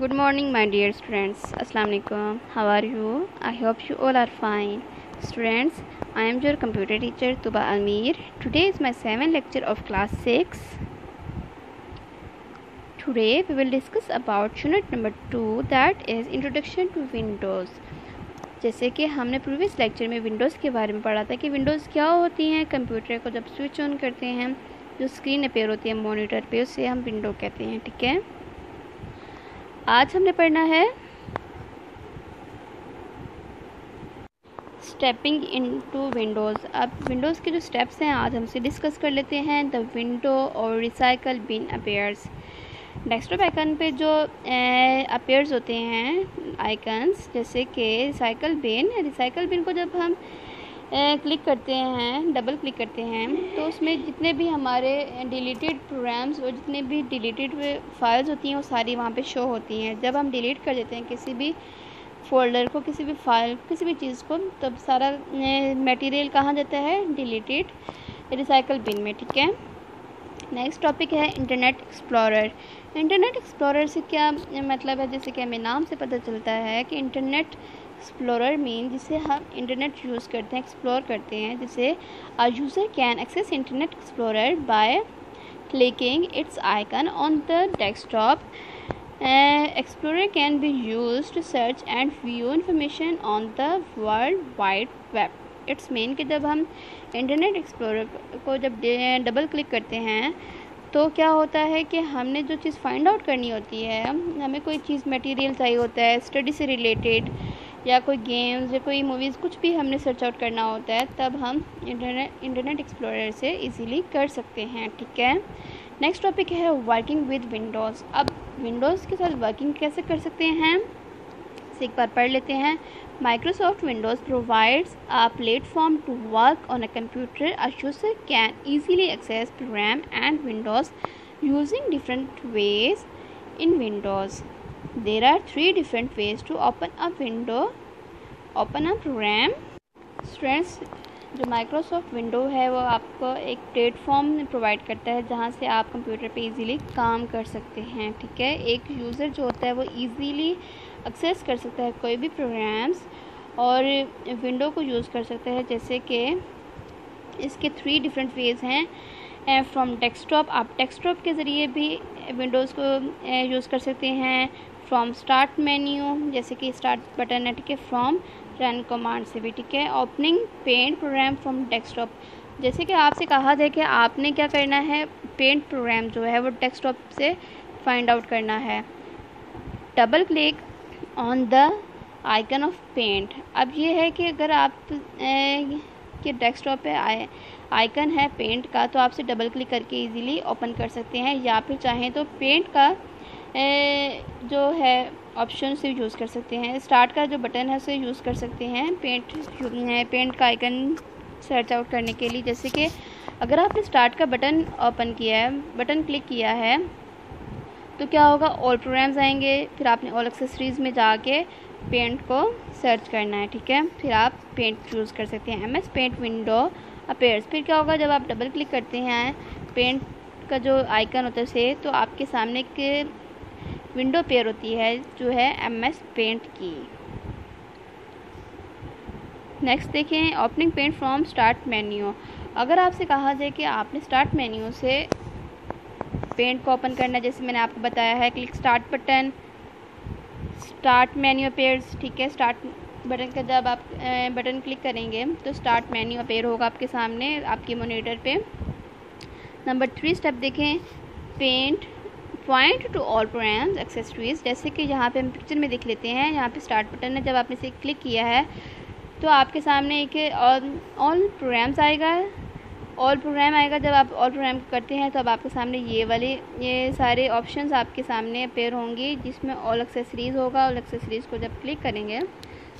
Good morning, my dear students. Assalamu alaikum. How are you? I hope you all are fine. Students, I am your computer teacher Tuba Almir. Today is my 7th lecture of class 6. Today we will discuss about unit number 2, that is Introduction to Windows. जैसे कि हमने previous lecture में Windows के बारे में पढ़ा था कि विंडोज़ क्या होती हैं। कंप्यूटर को जब स्विच ऑन करते हैं जो स्क्रीन अपेयर होती है मॉनिटर पे, उससे हम विंडो कहते हैं। ठीक है, आज हमने पढ़ना है स्टेपिंग इनटू विंडोज़। अब विंडोज़ के जो स्टेप्स हैं आज हमसे डिस्कस कर लेते हैं। द विंडो और recycle bin appears. Desktop icon पे जो अपेयर्स होते हैं आइकन्स, जैसे कि रिसाइकल बिन को जब हम क्लिक करते हैं, डबल क्लिक करते हैं, तो उसमें जितने भी हमारे डिलीटेड प्रोग्राम्स और जितने भी डिलीटेड फाइल्स होती हैं वो सारी वहाँ पे शो होती हैं। जब हम डिलीट कर देते हैं किसी भी फोल्डर को, किसी भी फाइल, किसी भी चीज़ को, तब सारा मटेरियल कहाँ जाता है? डिलीटेड रिसाइकल बिन में। ठीक है, नेक्स्ट टॉपिक है इंटरनेट एक्सप्लोरर। इंटरनेट एक्सप्लोरर से क्या मतलब है? जैसे कि हमें नाम से पता चलता है कि इंटरनेट एक्सप्लोरर मीन जिसे हम इंटरनेट यूज़ करते हैं, एक्सप्लोर करते हैं, जिसे a user can access Internet Explorer by clicking its icon on the desktop. Explorer can be used to search and view information on the World Wide Web. It's mean कि जब हम internet explorer को जब double click करते हैं तो क्या होता है कि हमने जो चीज़ फाइंड आउट करनी होती है, हमें कोई चीज़ मटेरियल चाहिए होता है स्टडी से रिलेटेड, या कोई गेम्स या कोई मूवीज़, कुछ भी हमने सर्च आउट करना होता है, तब हम इंटरनेट एक्सप्लोरर से इजीली कर सकते हैं। ठीक है, नेक्स्ट टॉपिक है वर्किंग विद विंडोज़। अब विंडोज़ के साथ वर्किंग कैसे कर सकते हैं इसे एक बार पढ़ लेते हैं। Microsoft Windows provides a platform to work on a computer. A user can easily access program and Windows using different ways in Windows. There are 3 different ways to open a program. Students, जो Microsoft window है वो आपको एक platform provide करता है जहाँ से आप कंप्यूटर पे इजीली काम कर सकते हैं। ठीक है, एक यूज़र जो होता है वो इजीली एक्सेस कर सकता है कोई भी प्रोग्राम्स और विंडो को यूज़ कर सकता है। जैसे कि इसके 3 डिफरेंट वेज़ हैं। फ्रॉम डेस्कटॉप, आप डेस्कटॉप के ज़रिए भी विंडोज़ को यूज़ कर सकते हैं। फ्रॉम स्टार्ट मेन्यू, जैसे कि स्टार्ट बटन है, ठीक है, फ्रॉम रन कमांड से भी। ठीक है, opening Paint program from desktop, जैसे कि आपसे कहा जाए कि आपने क्या करना है, पेंट प्रोग्राम जो है वो डेस्कटॉप से फाइंड आउट करना है। Double click on the icon of Paint. अब ये है कि अगर आप के डेस्कटॉप पे आइकन है पेंट का, तो आपसे डबल क्लिक करके इजीली ओपन कर सकते हैं, या फिर चाहें तो पेंट का जो है ऑप्शन से यूज़ कर सकते हैं। स्टार्ट का जो बटन है उसे यूज़ कर सकते हैं पेंट का आइकन सर्च आउट करने के लिए। जैसे कि अगर आपने स्टार्ट का बटन ओपन किया है, बटन क्लिक किया है, तो क्या होगा, ऑल प्रोग्राम्स आएंगे, फिर आपने ऑल एक्सेसरीज़ में जाके पेंट को सर्च करना है। ठीक है, फिर आप पेंट यूज़ कर सकते हैं। MS Paint window appears. फिर क्या होगा, जब आप डबल क्लिक करते हैं पेंट का जो आइकन होता है उसे, तो आपके सामने एक विंडो अपेयर होती है जो है MS पेंट की। नेक्स्ट देखें, opening Paint from start menu. अगर आपसे कहा जाए कि आपने स्टार्ट मेन्यू से पेंट को ओपन करना है, जैसे मैंने आपको बताया है, click start button, start menu appears. ठीक है, स्टार्ट बटन का जब आप बटन क्लिक करेंगे तो स्टार्ट मेन्यू अपेयर होगा आपके सामने आपके मॉनिटर पे। नंबर 3 स्टेप देखें, Paint point to all programs accessories. जैसे कि यहाँ पे हम पिक्चर में देख लेते हैं, यहाँ पे स्टार्ट बटन है, जब आपने इसे क्लिक किया है तो आपके सामने एक ऑल प्रोग्राम्स आएगा। ऑल प्रोग्राम आएगा, जब आप ऑल प्रोग्राम करते हैं तब आपके सामने ये सारे ऑप्शंस आपके सामने अपेयर होंगे, जिसमें ऑल एक्सेसरीज़ होगा। ऑल एक्सेसरीज़ को जब क्लिक करेंगे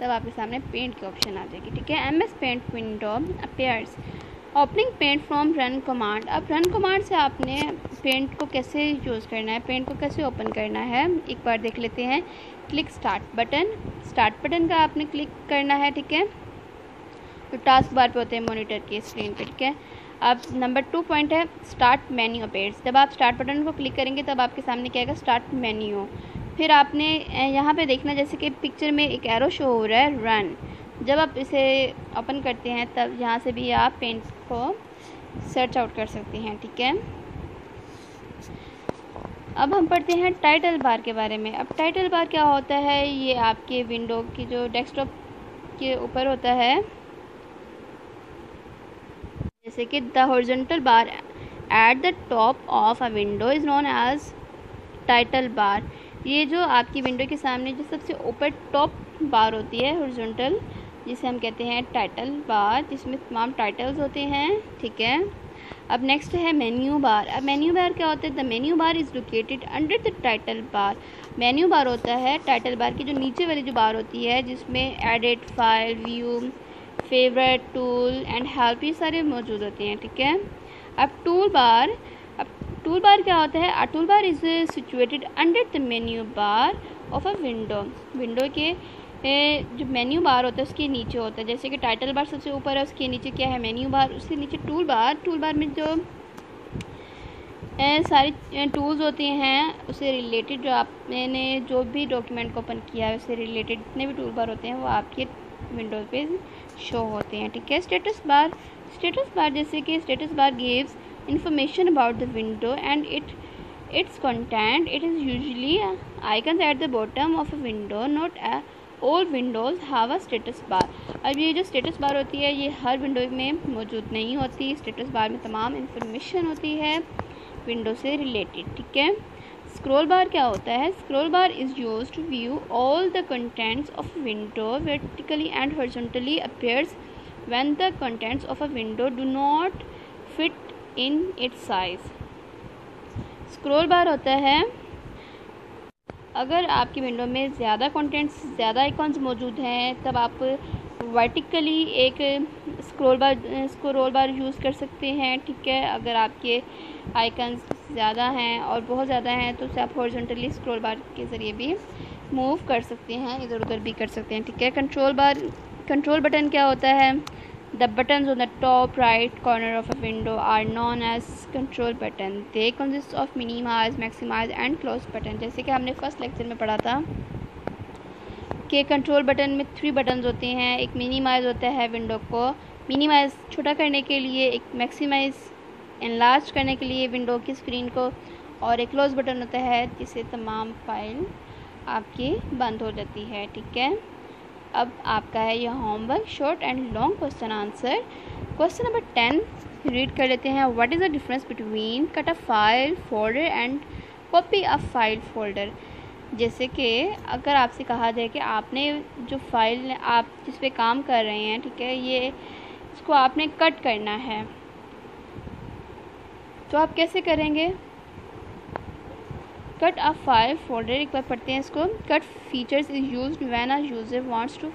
तब आपके सामने पेंट की ऑप्शन आ जाएगी। ठीक है, MS Paint window appears. Opening Paint from run command. अब रन कमांड से आपने पेंट को कैसे यूज़ करना है, पेंट को कैसे ओपन करना है, एक बार देख लेते हैं। क्लिक स्टार्ट बटन का आपने क्लिक करना है। ठीक है, तो टास्क बार पे होते हैं मॉनिटर की स्क्रीन पे। ठीक है, अब नंबर 2 पॉइंट है स्टार्ट मेन्यू अपेयर्स। जब आप स्टार्ट बटन को क्लिक करेंगे तब आपके सामने क्या आएगा, स्टार्ट मेन्यू। फिर आपने यहाँ पे देखना, जैसे कि पिक्चर में एक एरो शो हो रहा है रन। जब आप इसे ओपन करते हैं तब यहाँ से भी आप पेंट को सर्च आउट कर सकते हैं, ठीक है। अब हम पढ़ते हैं टाइटल बार के बारे में। अब टाइटल बार क्या होता है, ये आपके विंडो की जो डेस्कटॉप के ऊपर होता है, जैसे कि the horizontal bar at the top of a window is known as title bar. ये जो आपकी विंडो के सामने जो सबसे ऊपर टॉप बार होती है हॉरिजॉन्टल, जिसे हम कहते हैं टाइटल बार, जिसमें तमाम टाइटल्स होते हैं, ठीक है। अब नेक्स्ट है मेन्यू बार। अब मेन्यू बार क्या होता है, the menu bar is located under the title bar. Menu bar होता है टाइटल बार की जो नीचे वाली जो बार होती है, जिसमें edit, file, view, favourite, tool and help, ये सारे मौजूद होते हैं, ठीक है। अब टूल बार क्या होता है, a tool bar is situated under the menu bar of a window के जो मेन्यू बार होता है उसके नीचे होता है। जैसे कि टाइटल बार सबसे ऊपर है, उसके नीचे क्या है, मेन्यू बार, उसके नीचे टूल बार में जो सारी टूल्स होते हैं उससे रिलेटेड, जो आपने जो भी डॉक्यूमेंट को ओपन किया है उससे रिलेटेड जितने भी टूल बार होते हैं वो आपके विंडोज़ पे शो होते हैं, ठीक है। स्टेटस बार जैसे कि status bar gives information about the window and its content. It is usually icons at the bottom of a window. Not all windows have a status bar. अब ये जो स्टेटस बार होती है ये हर window में मौजूद नहीं होती। स्टेटस बार में तमाम इंफॉर्मेशन होती है विंडो से रिलेटेड, ठीक है। स्क्रॉल बार क्या होता है, scroll bar is used to view all the contents of window vertically and horizontally appears when the contents of a window do not fit in its size. Scroll बार होता है अगर आपकी विंडो में ज़्यादा कंटेंट्स, ज़्यादा आइकॉन्स मौजूद हैं, तब आप वर्टिकली एक स्क्रॉल बार यूज़ कर सकते हैं, ठीक है। अगर आपके आइकॉन्स ज़्यादा हैं और बहुत ज़्यादा हैं तो उसे आप हॉरिजॉन्टली स्क्रॉल बार के ज़रिए भी मूव कर सकते हैं, इधर उधर भी कर सकते हैं, ठीक है। कंट्रोल बटन क्या होता है, The buttons on the top right corner of a window are known as control button. They consist of minimize, maximize and close button. जैसे कि हमने फर्स्ट लेक्चर में पढ़ा था कि कंट्रोल बटन में 3 बटन्स होते हैं। एक मिनिमाइज़ होता है विंडो को मिनिमाइज़ छोटा करने के लिए, एक मैक्सिमाइज़ एनलार्ज करने के लिए विंडो की स्क्रीन को, और एक क्लोज बटन होता है जिससे तमाम फाइल आपकी बंद हो जाती है, ठीक है। अब आपका है यह homework, short and long question answer. Question number 10 read कर लेते हैं। What is the difference between cut a file folder and copy a file folder. जैसे कि अगर आपसे कहा जाए कि आपने जो फाइल आप जिस पे काम कर रहे हैं, ठीक है, ये इसको आपने कट करना है, तो आप कैसे करेंगे। कट अ फाइल फोल्डर, एक बार पढ़ते हैं इसको। Cut features is used when a user wants to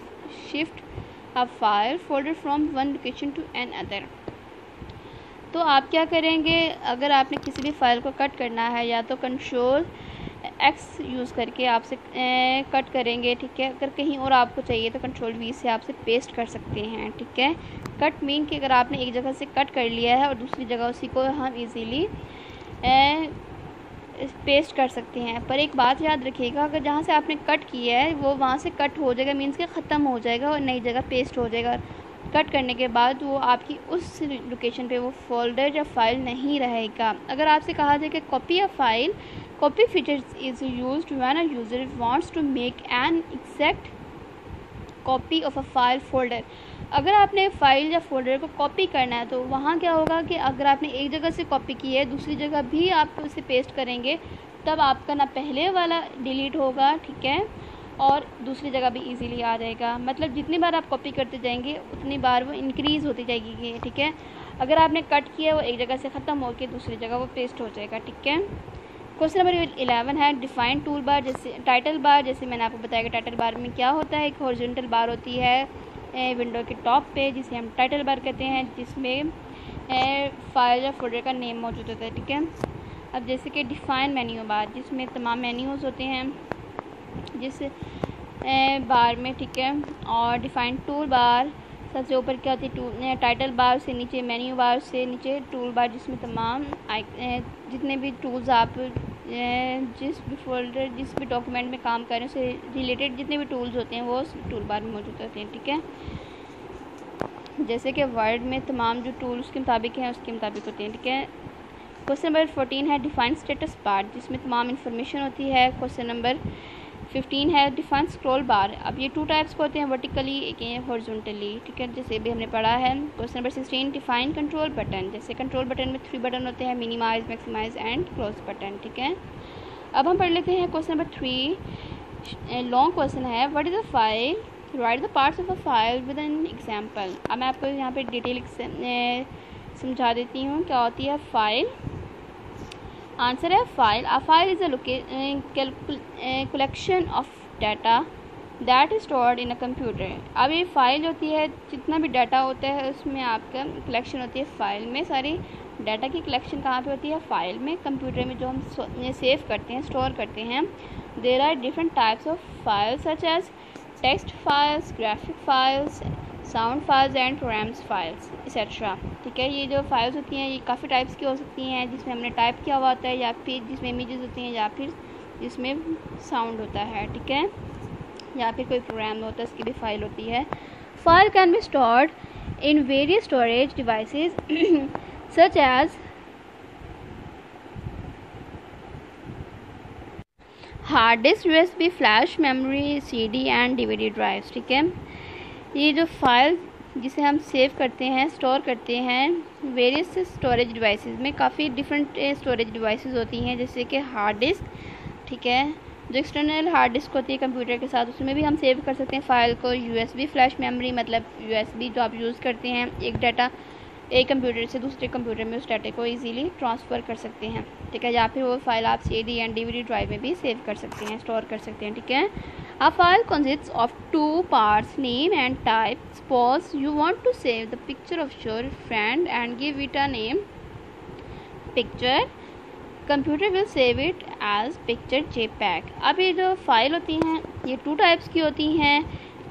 shift a file folder from one location to another. तो आप क्या करेंगे, अगर आपने किसी भी फाइल को कट करना है या तो कंट्रोल एक्स यूज़ करके आपसे कट करेंगे, ठीक है। अगर कहीं और आपको चाहिए तो कंट्रोल वी से आपसे पेस्ट कर सकते हैं, ठीक है। कट मीन कि अगर आपने एक जगह से कट कर लिया है और दूसरी जगह उसी को हम इजीली पेस्ट कर सकते हैं। पर एक बात याद रखिएगा, अगर जहाँ से आपने कट किया है वो वहाँ से कट हो जाएगा, मीन्स कि ख़त्म हो जाएगा और नई जगह पेस्ट हो जाएगा। कट करने के बाद वो आपकी उस लोकेशन पे वो फोल्डर या फाइल नहीं रहेगा। अगर आपसे कहा जाए कि copy a file, copy features is used when a user wants to make an exact copy of a file folder. अगर आपने फाइल या फोल्डर को कॉपी करना है तो वहाँ क्या होगा कि अगर आपने एक जगह से कॉपी की है दूसरी जगह भी आप उसे पेस्ट करेंगे, तब आपका ना पहले वाला डिलीट होगा, ठीक है, और दूसरी जगह भी इजीली आ जाएगा। मतलब जितनी बार आप कॉपी करते जाएंगे उतनी बार वो इंक्रीज़ होती जाएगी, ठीक है। अगर आपने कट किया वो एक जगह से ख़त्म होकर दूसरी जगह वो पेस्ट हो जाएगा, ठीक है। क्वेश्चन नंबर 11 है डिफाइन टूल बार। जैसे टाइटल बार, जैसे मैंने आपको बताया कि टाइटल बार में क्या होता है, एक हॉरिजॉन्टल बार होती है विंडो के टॉप पे जिसे हम टाइटल बार कहते हैं, जिसमें फाइल या फोल्डर का नेम मौजूद होता है, ठीक है। अब जैसे कि डिफाइन मेन्यू बार, जिसमें तमाम मेन्यूज़ होते हैं जिस बार में, ठीक है। और डिफाइन टूल बार सबसे ऊपर क्या होती है, टाइटल बार से नीचे मेन्यू बार से नीचे टूल बार, जिसमें तमाम जितने भी टूल्स आप जिस भी डॉक्यूमेंट में काम कर रहे हैं उससे रिलेटेड जितने भी टूल्स होते हैं वो टूल बार में मौजूद होते हैं। ठीक है, जैसे कि वर्ड में तमाम जो टूल्स के मुताबिक हैं उसके मुताबिक होते हैं। ठीक है, क्वेश्चन नंबर 14 है डिफाइन स्टेटस बार, जिसमें तमाम इन्फॉर्मेशन होती है। क्वेश्चन नंबर 15 है डिफाइन स्क्रॉल बार। अब ये 2 टाइप्स के होते हैं, वर्टिकली एक है हॉरिजॉन्टली। ठीक है, जैसे भी हमने पढ़ा है। Question number 16 define control button, जैसे कंट्रोल बटन में 3 बटन होते हैं, minimize, maximize and close button. ठीक है, अब हम पढ़ लेते हैं क्वेश्चन नंबर 3। लॉन्ग क्वेश्चन है, what is a file, write the parts of a file with an example. अब मैं आपको यहाँ पे डिटेल समझा देती हूँ क्या होती है फाइल। आंसर है file. A file is a collection of data that is stored in a computer. अब ये फाइल होती है, जितना भी डाटा होता है उसमें आपका कलेक्शन होती है फाइल में। सारी डाटा की कलेक्शन कहाँ पे होती है, फाइल में। कंप्यूटर में जो हम सेव करते हैं, स्टोर करते हैं। There are different types of files such as text files, graphic files, sound files and programs files etcetera. ठीक है, ये जो फाइल्स होती हैं ये काफ़ी टाइप्स की हो सकती हैं, जिसमें हमने टाइप किया हुआ होता है, या फिर जिसमें इमेजेस होती हैं, या फिर जिसमें साउंड होता है। ठीक है, या फिर कोई प्रोग्राम होता है उसकी भी फाइल होती है। File can be stored in various storage devices such as hard disk, USB, flash memory, CD and DVD drives. ठीक है, ये जो फाइल जिसे हम सेव करते हैं, स्टोर करते हैं वेरियस स्टोरेज डिवाइसेस में, काफ़ी डिफरेंट स्टोरेज डिवाइसेस होती हैं, जैसे कि हार्ड डिस्क। ठीक है, जो एक्सटर्नल हार्ड डिस्क होती है कंप्यूटर के साथ, उसमें भी हम सेव कर सकते हैं फ़ाइल को। यूएसबी फ्लैश मेमोरी, मतलब यूएसबी जो आप यूज़ करते हैं, एक डाटा एक कंप्यूटर से दूसरे कंप्यूटर में उस डाटा को इजीली ट्रांसफ़र कर सकते हैं। ठीक है, या फिर वो फाइल आप सीडी एंड डीवीडी ड्राइव में भी सेव कर सकते हैं, स्टोर कर सकते हैं। ठीक है, a file consists of 2 parts, name and type. Suppose you want to save the picture of your friend and give it a name picture. Computer will save it as picture JPEG. अब ये जो file होती हैं ये 2 types की होती हैं।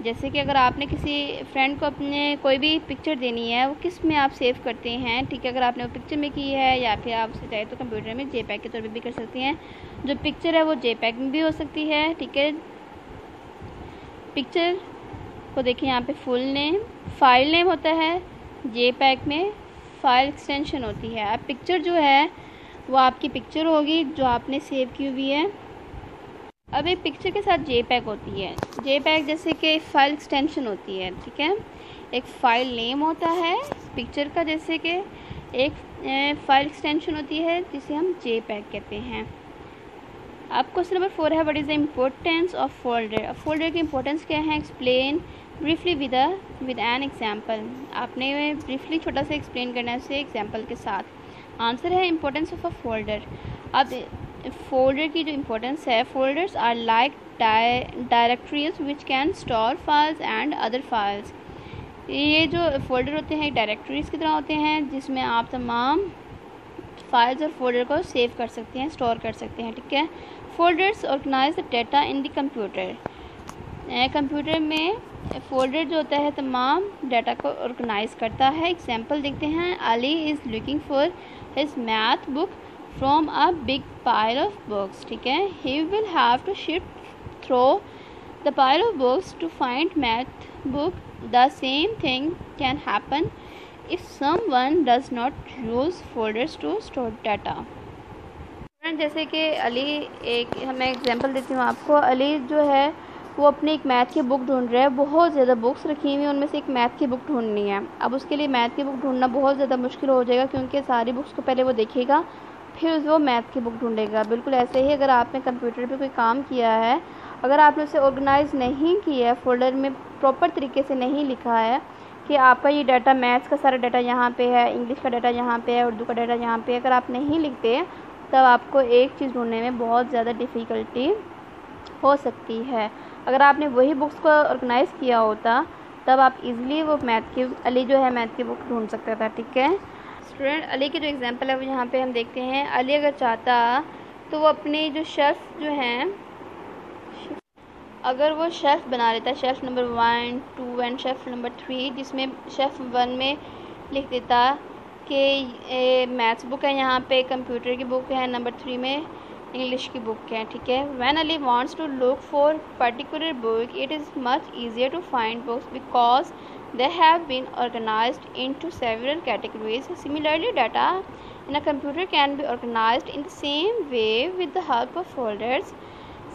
जैसे कि अगर आपने किसी फ्रेंड को अपने कोई भी पिक्चर देनी है, वो किस में आप सेव करते हैं। ठीक है, अगर आपने वो पिक्चर में की है, या फिर आप उसे चाहे तो कंप्यूटर में JPEG के तौर पे भी कर सकती हैं। जो पिक्चर है वो JPEG में भी हो सकती है। ठीक है, पिक्चर को देखिए यहाँ पे फुल नेम, फाइल नेम होता है, JPEG में फाइल एक्सटेंशन होती है। अब पिक्चर जो है वो आपकी पिक्चर होगी जो आपने सेव की हुई है। अब एक पिक्चर के साथ JPEG होती है। JPEG जैसे कि फाइल एक्सटेंशन होती है। ठीक है, एक फ़ाइल नेम होता है पिक्चर का, जैसे कि एक फ़ाइल एक्सटेंशन होती है जिसे हम JPEG कहते हैं। अब क्वेश्चन नंबर 4 है, what is the importance of folder. अब फोल्डर की इम्पोर्टेंस क्या है, explain briefly with an example. आपने ब्रीफली छोटा सा एक्सप्लेन करना है उसे एग्जाम्पल के साथ। आंसर है इम्पोर्टेंस ऑफ अ फोल्डर। अब फोल्डर की जो इम्पोर्टेंस है, folders are like directories which can store files and other files. ये जो फोल्डर होते हैं डायरेक्टरीज की तरह होते हैं, जिसमें आप तमाम फाइल्स और फोल्डर को सेव कर सकते हैं, स्टोर कर सकते हैं। ठीक है, folders organize the data in the computer. Computer में फोल्डर जो होता है तमाम डाटा को ऑर्गेनाइज करता है। एग्जाम्पल देखते हैं, Ali is looking for his math book from a big pile of books. ठीक है, he will have to shift through the pile of books to find math book. The same thing can happen if someone does not use folders to store data। जैसे कि अली, मैं example देती हूँ आपको। अली जो है वो अपनी एक मैथ की बुक ढूंढ रहा है, बहुत ज़्यादा बुक्स रखी हुई हैं, उनमें से एक मैथ की बुक ढूंढनी है। अब उसके लिए मैथ की बुक ढूंढना बहुत ज़्यादा मुश्किल हो जाएगा, क्योंकि सारी बुक्स को पहले वो देखेगा फिर वो मैथ की बुक ढूंढेगा। बिल्कुल ऐसे ही अगर आपने कंप्यूटर पे कोई काम किया है, अगर आपने उसे ऑर्गेनाइज़ नहीं किया है, फोल्डर में प्रॉपर तरीके से नहीं लिखा है कि आपका ये डाटा, मैथ्स का सारा डाटा यहाँ पे है, इंग्लिश का डाटा यहाँ पे है, उर्दू का डाटा यहाँ पे है, अगर आप नहीं लिखते तब आपको एक चीज़ ढूंढने में बहुत ज़्यादा डिफ़िकल्टी हो सकती है। अगर आपने वही बुक्स को ऑर्गेनाइज़ किया होता तब आप इजीली वो अली जो है मैथ की बुक ढूंढ सकता था। ठीक है स्टूडेंट, अली की जो एग्जांपल है वो यहाँ पे हम देखते हैं। अली अगर चाहता तो वो अपने जो शेल्फ जो हैं, अगर वो शेल्फ़ बना लेता, shelf number 1, 2 and shelf number 3, जिसमें शेल्फ़ 1 में लिख देता कि मैथ्स बुक है, यहाँ पे कंप्यूटर की बुक है, नंबर 3 में इंग्लिश की बुक है, ठीक है। When Ali wants to look for particular book it is much easier to find books because they have been organized into several categories. Similarly, data in a computer can be organized in the same way with the help of folders.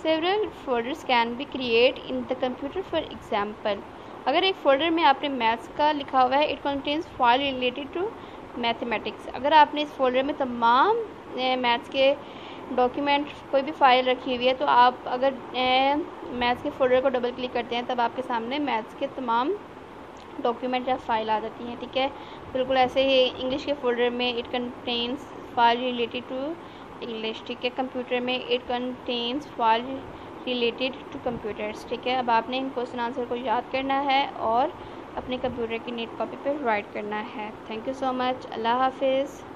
Several folders can be created in the computer. For example, अगर एक folder में आपने maths का लिखा हुआ है, it contains file related to mathematics. अगर आपने इस फोल्डर में तमाम मैथ्स के डॉक्यूमेंट कोई भी फाइल रखी हुई है, तो आप अगर मैथ्स के फोल्डर को डबल क्लिक करते हैं तब आपके सामने मैथ्स के तमाम डॉक्यूमेंट या फाइल आ जाती हैं, ठीक है। बिल्कुल ऐसे ही इंग्लिश के फोल्डर में it contains file related to English, ठीक है। कंप्यूटर में it contains file related to computers, ठीक है। अब आपने इन क्वेश्चन आंसर को याद करना है और अपने कंप्यूटर की नीट कॉपी पर राइट करना है। Thank you so much. अल्लाह हाफिज़।